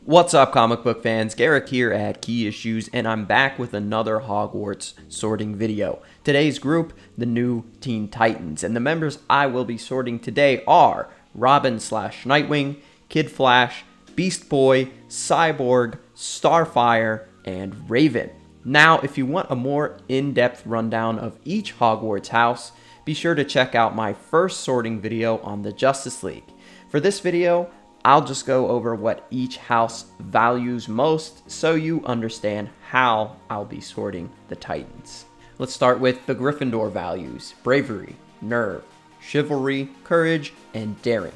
What's up, comic book fans? Garrick here at Key Issues, and I'm back with another Hogwarts sorting video. Today's group, the new Teen Titans, and the members I will be sorting today are Robin/Nightwing, Kid Flash, Beast Boy, Cyborg, Starfire, and Raven. Now, if you want a more in-depth rundown of each Hogwarts house, be sure to check out my first sorting video on the Justice League. For this video, I'll just go over what each house values most so you understand how I'll be sorting the Titans. Let's start with the Gryffindor values: bravery, nerve, chivalry, courage, and daring.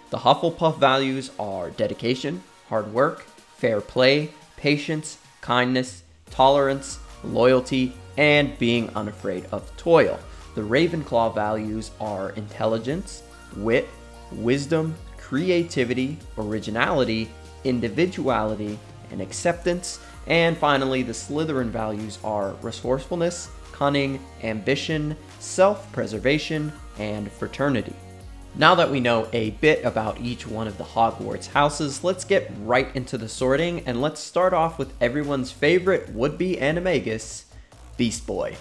The Hufflepuff values are dedication, hard work, fair play, patience, kindness, tolerance, loyalty, and being unafraid of toil. The Ravenclaw values are intelligence, wit, wisdom, creativity, originality, individuality, and acceptance. And finally, the Slytherin values are resourcefulness, cunning, ambition, self-preservation, and fraternity. Now that we know a bit about each one of the Hogwarts houses, let's get right into the sorting, and let's start off with everyone's favorite would-be animagus, Beast Boy.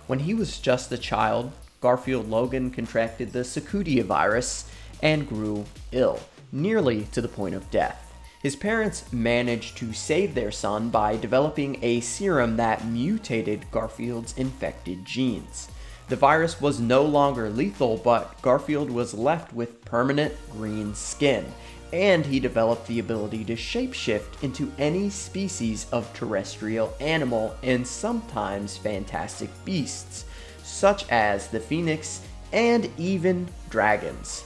When he was just a child, Garfield Logan contracted the Secudia virus and grew ill, nearly to the point of death. His parents managed to save their son by developing a serum that mutated Garfield's infected genes. The virus was no longer lethal, but Garfield was left with permanent green skin, and he developed the ability to shapeshift into any species of terrestrial animal and sometimes fantastic beasts, such as the Phoenix and even dragons.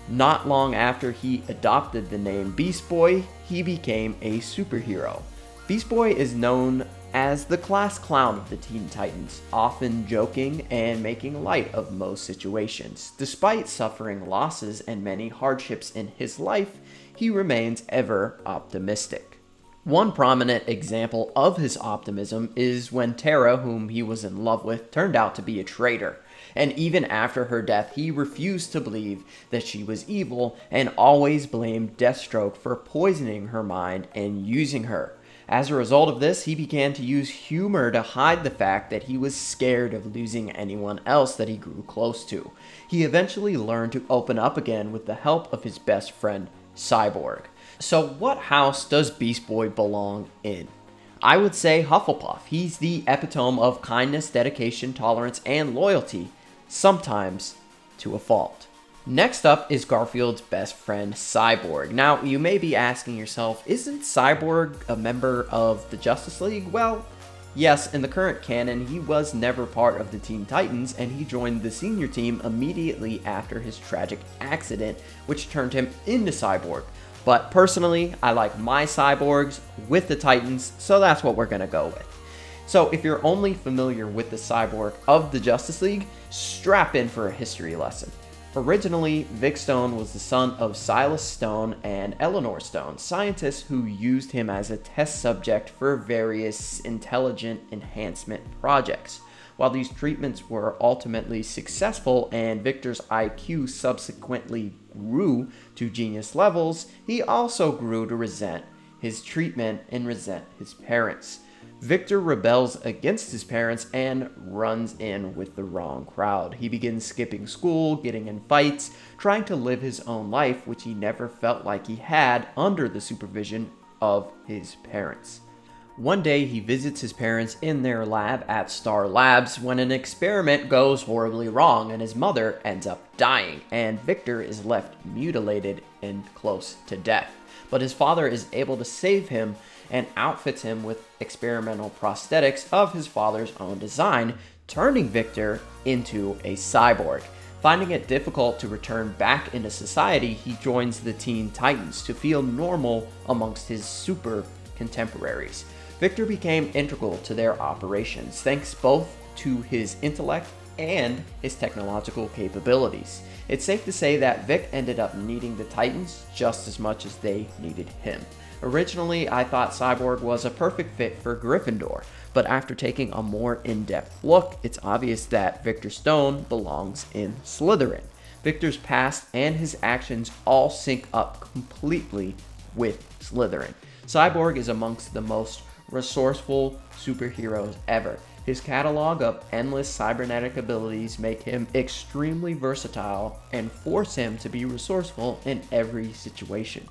Not long after he adopted the name Beast Boy, he became a superhero. Beast Boy is known as the class clown of the Teen Titans, often joking and making light of most situations. Despite suffering losses and many hardships in his life, he remains ever optimistic. One prominent example of his optimism is when Tara, whom he was in love with, turned out to be a traitor. And even after her death, he refused to believe that she was evil and always blamed Deathstroke for poisoning her mind and using her. As a result of this, he began to use humor to hide the fact that he was scared of losing anyone else that he grew close to. He eventually learned to open up again with the help of his best friend, Cyborg. So what house does Beast Boy belong in? I would say Hufflepuff. He's the epitome of kindness, dedication, tolerance, and loyalty, sometimes to a fault. Next up is Garfield's best friend, Cyborg. Now, you may be asking yourself, isn't Cyborg a member of the Justice League? Well, yes, in the current canon, he was never part of the Teen Titans, and he joined the senior team immediately after his tragic accident, which turned him into Cyborg. But personally, I like my Cyborgs with the Titans, so that's what we're going to go with. So if you're only familiar with the Cyborg of the Justice League, strap in for a history lesson. Originally, Vic Stone was the son of Silas Stone and Eleanor Stone, scientists who used him as a test subject for various intelligent enhancement projects. While these treatments were ultimately successful and Victor's IQ subsequently grew to genius levels, he also grew to resent his treatment and resent his parents. Victor rebels against his parents and runs in with the wrong crowd. He begins skipping school, getting in fights, trying to live his own life, which he never felt like he had under the supervision of his parents. One day, he visits his parents in their lab at Star Labs when an experiment goes horribly wrong and his mother ends up dying, and Victor is left mutilated and close to death. But his father is able to save him and outfits him with experimental prosthetics of his father's own design, turning Victor into a cyborg. Finding it difficult to return back into society, he joins the Teen Titans to feel normal amongst his super contemporaries. Victor became integral to their operations, thanks both to his intellect and his technological capabilities. It's safe to say that Vic ended up needing the Titans just as much as they needed him. Originally, I thought Cyborg was a perfect fit for Gryffindor, but after taking a more in-depth look, it's obvious that Victor Stone belongs in Slytherin. Victor's past and his actions all sync up completely with Slytherin. Cyborg is amongst the most resourceful superheroes ever. His catalog of endless cybernetic abilities make him extremely versatile and force him to be resourceful in every situation.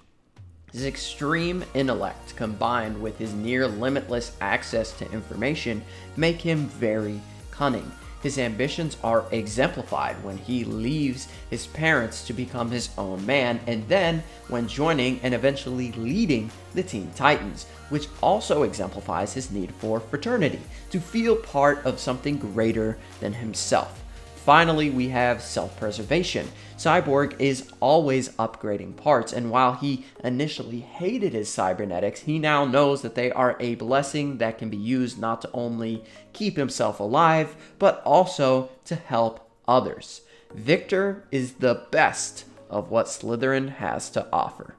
His extreme intellect combined with his near limitless access to information make him very cunning. His ambitions are exemplified when he leaves his parents to become his own man, and then when joining and eventually leading the Teen Titans, which also exemplifies his need for fraternity, to feel part of something greater than himself. Finally, we have self-preservation. Cyborg is always upgrading parts, and while he initially hated his cybernetics, he now knows that they are a blessing that can be used not to only keep himself alive, but also to help others. Victor is the best of what Slytherin has to offer.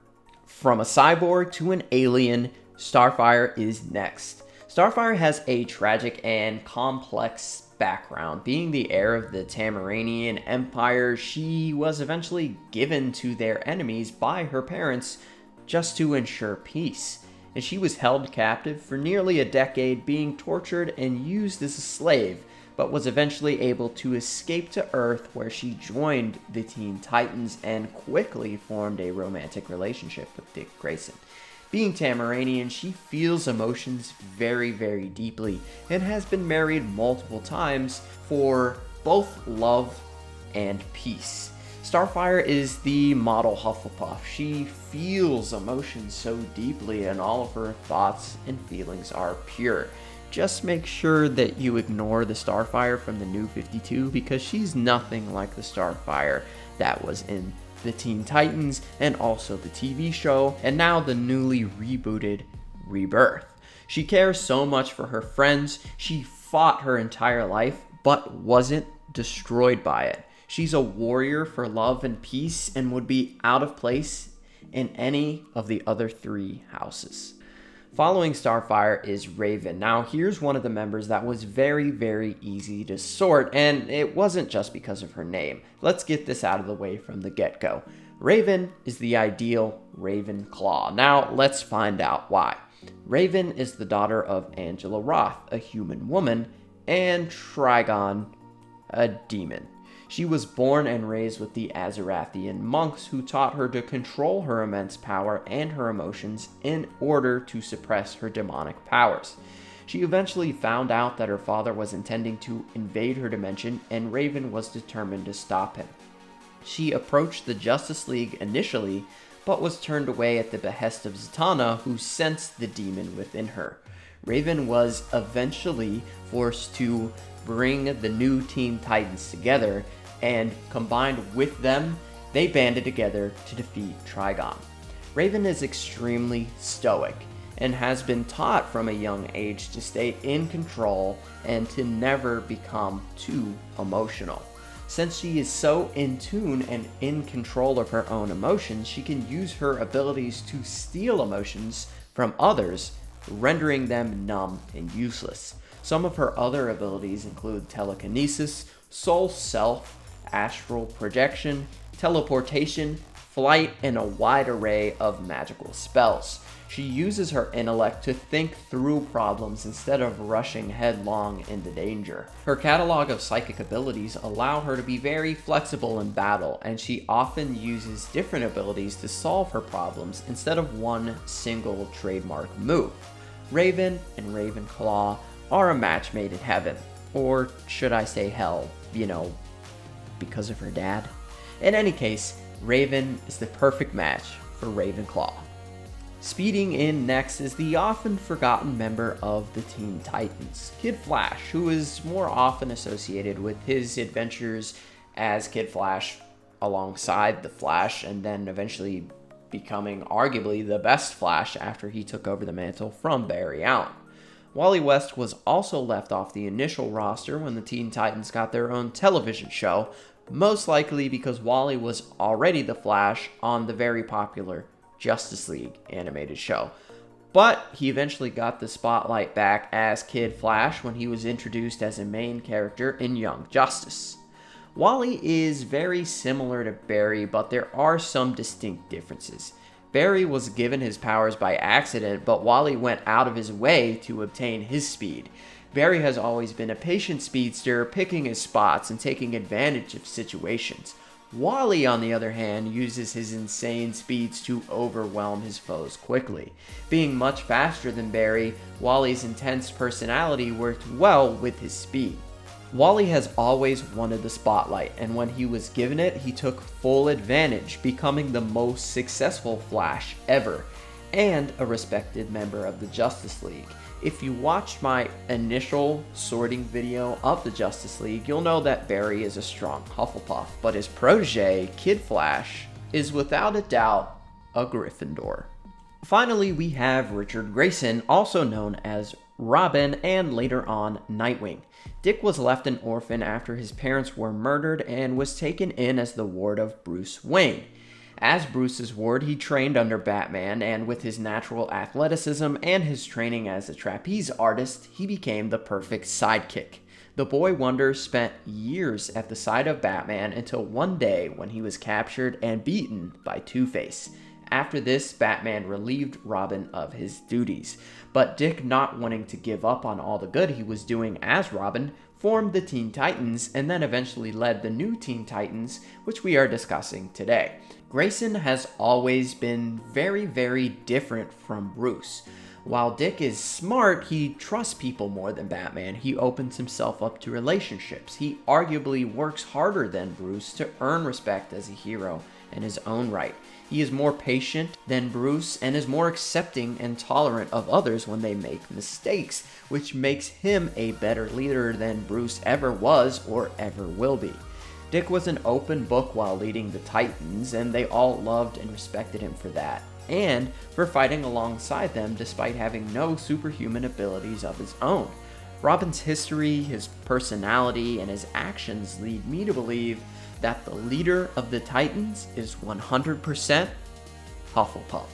From a cyborg to an alien, Starfire is next. Starfire has a tragic and complex background. Being the heir of the Tamaranian Empire, she was eventually given to their enemies by her parents just to ensure peace. And she was held captive for nearly a decade, being tortured and used as a slave, but was eventually able to escape to Earth, where she joined the Teen Titans and quickly formed a romantic relationship with Dick Grayson. Being Tamaranian, she feels emotions very, very deeply and has been married multiple times for both love and peace. Starfire is the model Hufflepuff. She feels emotions so deeply and all of her thoughts and feelings are pure. Just make sure that you ignore the Starfire from the New 52 because she's nothing like the Starfire that was in the Teen Titans, and also the TV show, and now the newly rebooted Rebirth. She cares so much for her friends. She fought her entire life, but wasn't destroyed by it. She's a warrior for love and peace, and would be out of place in any of the other three houses. Following Starfire is Raven. Now, here's one of the members that was very, very easy to sort, and it wasn't just because of her name. Let's get this out of the way from the get-go. Raven is the ideal Ravenclaw. Now, let's find out why. Raven is the daughter of Angela Roth, a human woman, and Trigon, a demon. She was born and raised with the Azarathian monks who taught her to control her immense power and her emotions in order to suppress her demonic powers. She eventually found out that her father was intending to invade her dimension, and Raven was determined to stop him. She approached the Justice League initially, but was turned away at the behest of Zatanna, who sensed the demon within her. Raven was eventually forced to bring the new Teen Titans together, and combined with them, they banded together to defeat Trigon. Raven is extremely stoic and has been taught from a young age to stay in control and to never become too emotional. Since she is so in tune and in control of her own emotions, she can use her abilities to steal emotions from others, rendering them numb and useless. Some of her other abilities include telekinesis, soul self, astral projection, teleportation, flight, and a wide array of magical spells. She uses her intellect to think through problems instead of rushing headlong into danger. Her catalog of psychic abilities allow her to be very flexible in battle, and she often uses different abilities to solve her problems instead of one single trademark move. Raven and Ravenclaw are a match made in heaven, or should I say hell, because of her dad. In any case, Raven is the perfect match for Ravenclaw. Speeding in next is the often forgotten member of the Teen Titans, Kid Flash, who is more often associated with his adventures as Kid Flash alongside the Flash, and then eventually becoming arguably the best Flash after he took over the mantle from Barry Allen. Wally West was also left off the initial roster when the Teen Titans got their own television show, most likely because Wally was already the Flash on the very popular Justice League animated show. But he eventually got the spotlight back as Kid Flash when he was introduced as a main character in Young Justice. Wally is very similar to Barry, but there are some distinct differences. Barry was given his powers by accident, but Wally went out of his way to obtain his speed. Barry has always been a patient speedster, picking his spots and taking advantage of situations. Wally, on the other hand, uses his insane speeds to overwhelm his foes quickly. Being much faster than Barry, Wally's intense personality worked well with his speed. Wally has always wanted the spotlight, and when he was given it, he took full advantage, becoming the most successful Flash ever, and a respected member of the Justice League. If you watched my initial sorting video of the Justice League, you'll know that Barry is a strong Hufflepuff, but his protege, Kid Flash, is without a doubt a Gryffindor. Finally, we have Richard Grayson, also known as Robin and later on Nightwing. Dick was left an orphan after his parents were murdered and was taken in as the ward of Bruce Wayne. As Bruce's ward, he trained under Batman, and with his natural athleticism and his training as a trapeze artist, he became the perfect sidekick. The Boy Wonder spent years at the side of Batman until one day when he was captured and beaten by Two-Face. After this, Batman relieved Robin of his duties, but Dick, not wanting to give up on all the good he was doing as Robin, formed the Teen Titans and then eventually led the new Teen Titans, which we are discussing today. Grayson has always been very, very different from Bruce. While Dick is smart, he trusts people more than Batman. He opens himself up to relationships. He arguably works harder than Bruce to earn respect as a hero in his own right. He is more patient than Bruce and is more accepting and tolerant of others when they make mistakes, which makes him a better leader than Bruce ever was or ever will be. Dick was an open book while leading the Titans, and they all loved and respected him for that, and for fighting alongside them despite having no superhuman abilities of his own. Robin's history, his personality, and his actions lead me to believe that the leader of the Titans is 100% Hufflepuff.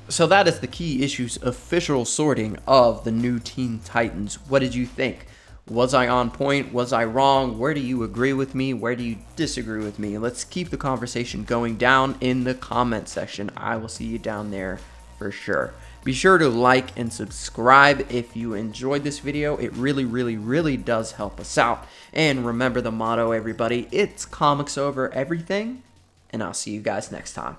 So that is the Key Issues official sorting of the new Teen Titans. What did you think? Was I on point? Was I wrong? Where do you agree with me? Where do you disagree with me? Let's keep the conversation going down in the comment section. I will see you down there for sure. Be sure to like and subscribe if you enjoyed this video. It really does help us out. And remember the motto, everybody. It's comics over everything. And I'll see you guys next time.